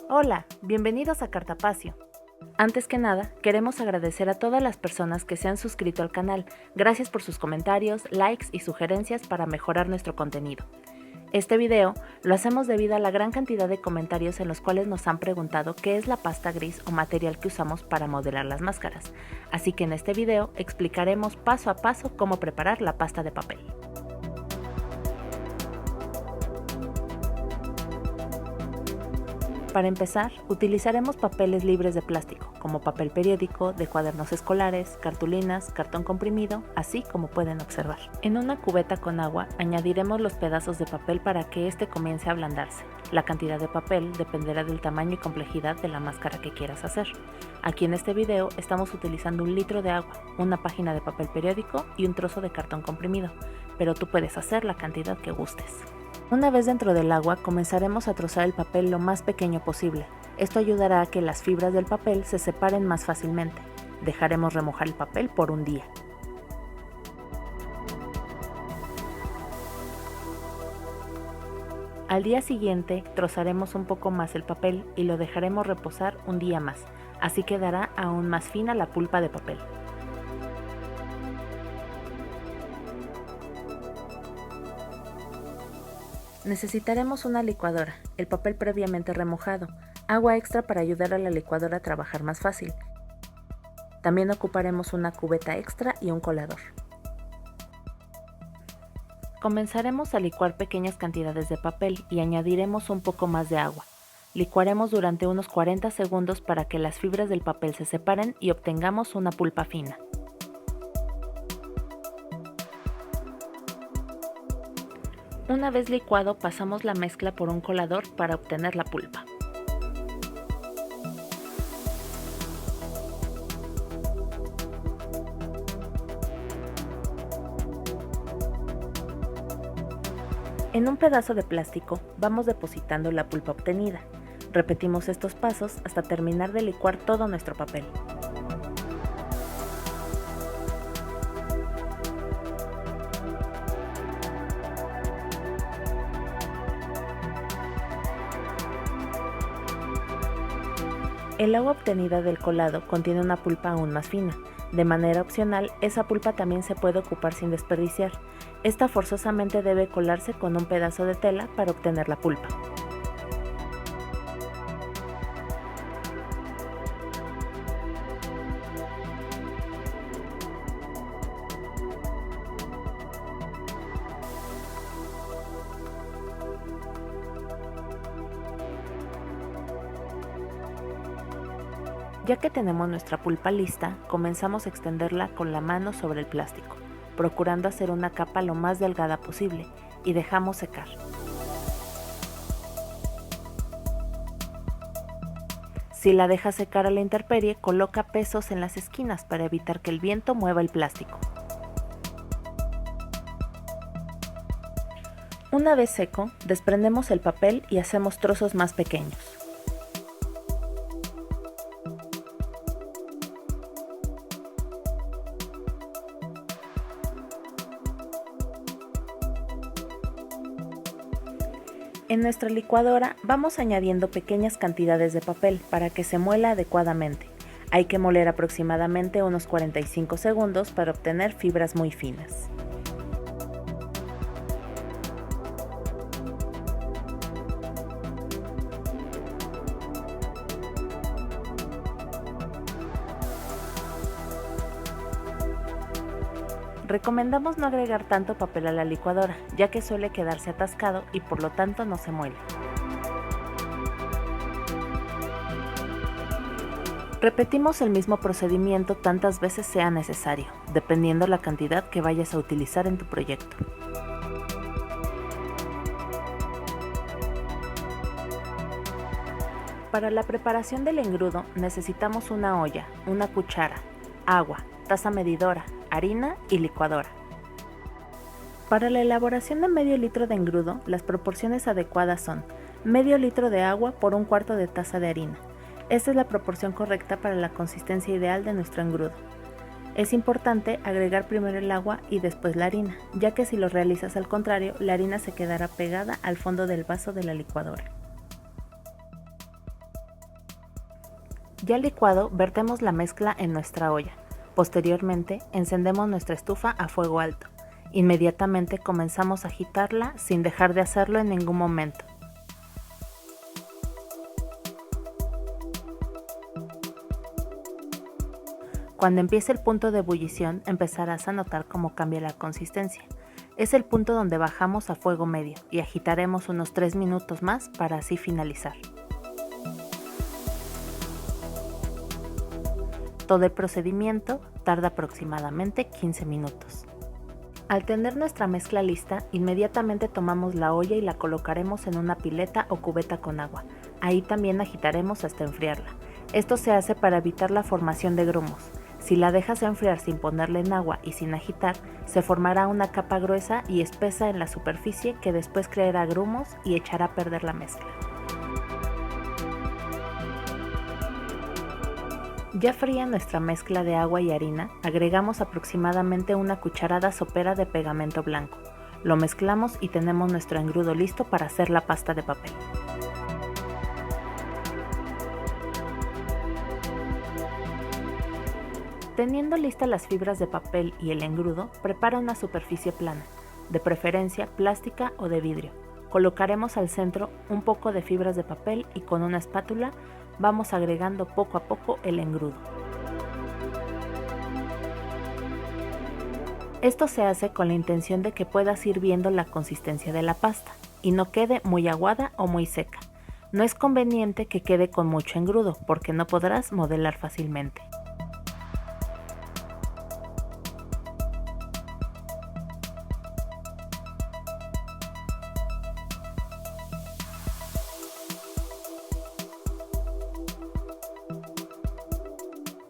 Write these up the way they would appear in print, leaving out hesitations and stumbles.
Hola, bienvenidos a Cartapacio. Antes que nada, queremos agradecer a todas las personas que se han suscrito al canal. Gracias por sus comentarios, likes y sugerencias para mejorar nuestro contenido. Este video lo hacemos debido a la gran cantidad de comentarios en los cuales nos han preguntado qué es la pasta gris o material que usamos para modelar las máscaras. Así que en este video explicaremos paso a paso cómo preparar la pasta de papel. Para empezar, utilizaremos papeles libres de plástico, como papel periódico, de cuadernos escolares, cartulinas, cartón comprimido, así como pueden observar. En una cubeta con agua añadiremos los pedazos de papel para que este comience a ablandarse. La cantidad de papel dependerá del tamaño y complejidad de la máscara que quieras hacer. Aquí en este video estamos utilizando 1 litro de agua, una página de papel periódico y un trozo de cartón comprimido, pero tú puedes hacer la cantidad que gustes. Una vez dentro del agua, comenzaremos a trozar el papel lo más pequeño posible. Esto ayudará a que las fibras del papel se separen más fácilmente. Dejaremos remojar el papel por 1 día. Al día siguiente, trozaremos un poco más el papel y lo dejaremos reposar 1 día más. Así quedará aún más fina la pulpa de papel. Necesitaremos una licuadora, el papel previamente remojado, agua extra para ayudar a la licuadora a trabajar más fácil. También ocuparemos una cubeta extra y un colador. Comenzaremos a licuar pequeñas cantidades de papel y añadiremos un poco más de agua. Licuaremos durante unos 40 segundos para que las fibras del papel se separen y obtengamos una pulpa fina. Una vez licuado, pasamos la mezcla por un colador para obtener la pulpa. En un pedazo de plástico vamos depositando la pulpa obtenida. Repetimos estos pasos hasta terminar de licuar todo nuestro papel. El agua obtenida del colado contiene una pulpa aún más fina. De manera opcional, esa pulpa también se puede ocupar sin desperdiciar. Esta forzosamente debe colarse con un pedazo de tela para obtener la pulpa. Ya que tenemos nuestra pulpa lista, comenzamos a extenderla con la mano sobre el plástico, procurando hacer una capa lo más delgada posible, y dejamos secar. Si la dejas secar a la intemperie, coloca pesos en las esquinas para evitar que el viento mueva el plástico. Una vez seco, desprendemos el papel y hacemos trozos más pequeños. En nuestra licuadora vamos añadiendo pequeñas cantidades de papel para que se muela adecuadamente. Hay que moler aproximadamente unos 45 segundos para obtener fibras muy finas. Recomendamos no agregar tanto papel a la licuadora, ya que suele quedarse atascado y por lo tanto no se muele. Repetimos el mismo procedimiento tantas veces sea necesario, dependiendo la cantidad que vayas a utilizar en tu proyecto. Para la preparación del engrudo necesitamos una olla, una cuchara, agua, taza medidora, harina y licuadora. Para la elaboración de medio litro de engrudo, las proporciones adecuadas son medio litro de agua por 1/4 de taza de harina. Esta es la proporción correcta para la consistencia ideal de nuestro engrudo. Es importante agregar primero el agua y después la harina, ya que si lo realizas al contrario, la harina se quedará pegada al fondo del vaso de la licuadora. Ya licuado, vertemos la mezcla en nuestra olla. Posteriormente, encendemos nuestra estufa a fuego alto. Inmediatamente comenzamos a agitarla sin dejar de hacerlo en ningún momento. Cuando empiece el punto de ebullición, empezarás a notar cómo cambia la consistencia. Es el punto donde bajamos a fuego medio y agitaremos unos 3 minutos más para así finalizar. Todo el procedimiento tarda aproximadamente 15 minutos. Al tener nuestra mezcla lista, inmediatamente tomamos la olla y la colocaremos en una pileta o cubeta con agua. Ahí también agitaremos hasta enfriarla. Esto se hace para evitar la formación de grumos. Si la dejas enfriar sin ponerle en agua y sin agitar, se formará una capa gruesa y espesa en la superficie que después creará grumos y echará a perder la mezcla. Ya fría nuestra mezcla de agua y harina, agregamos aproximadamente una cucharada sopera de pegamento blanco. Lo mezclamos y tenemos nuestro engrudo listo para hacer la pasta de papel. Teniendo listas las fibras de papel y el engrudo, prepara una superficie plana, de preferencia plástica o de vidrio. Colocaremos al centro un poco de fibras de papel y con una espátula vamos agregando poco a poco el engrudo. Esto se hace con la intención de que puedas ir viendo la consistencia de la pasta y no quede muy aguada o muy seca. No es conveniente que quede con mucho engrudo porque no podrás modelar fácilmente.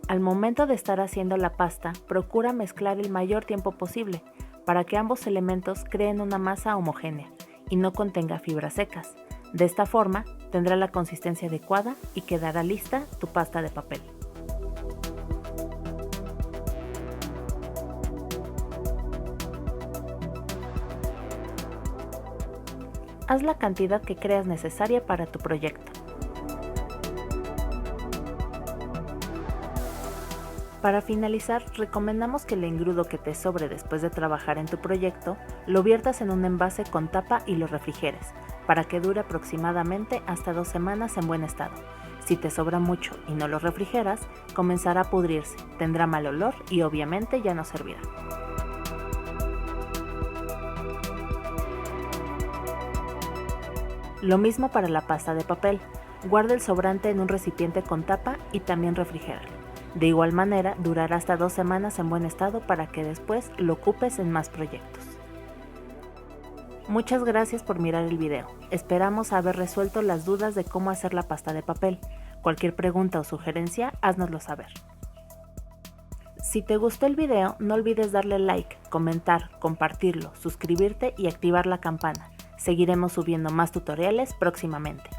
Al momento de estar haciendo la pasta, procura mezclar el mayor tiempo posible para que ambos elementos creen una masa homogénea y no contenga fibras secas. De esta forma, tendrá la consistencia adecuada y quedará lista tu pasta de papel. Haz la cantidad que creas necesaria para tu proyecto. Para finalizar, recomendamos que el engrudo que te sobre después de trabajar en tu proyecto lo viertas en un envase con tapa y lo refrigeres, para que dure aproximadamente hasta 2 semanas en buen estado. Si te sobra mucho y no lo refrigeras, comenzará a pudrirse, tendrá mal olor y obviamente ya no servirá. Lo mismo para la pasta de papel. Guarda el sobrante en un recipiente con tapa y también refrigéralo. De igual manera, durará hasta 2 semanas en buen estado para que después lo ocupes en más proyectos. Muchas gracias por mirar el video. Esperamos haber resuelto las dudas de cómo hacer la pasta de papel. Cualquier pregunta o sugerencia, háznoslo saber. Si te gustó el video, no olvides darle like, comentar, compartirlo, suscribirte y activar la campana. Seguiremos subiendo más tutoriales próximamente.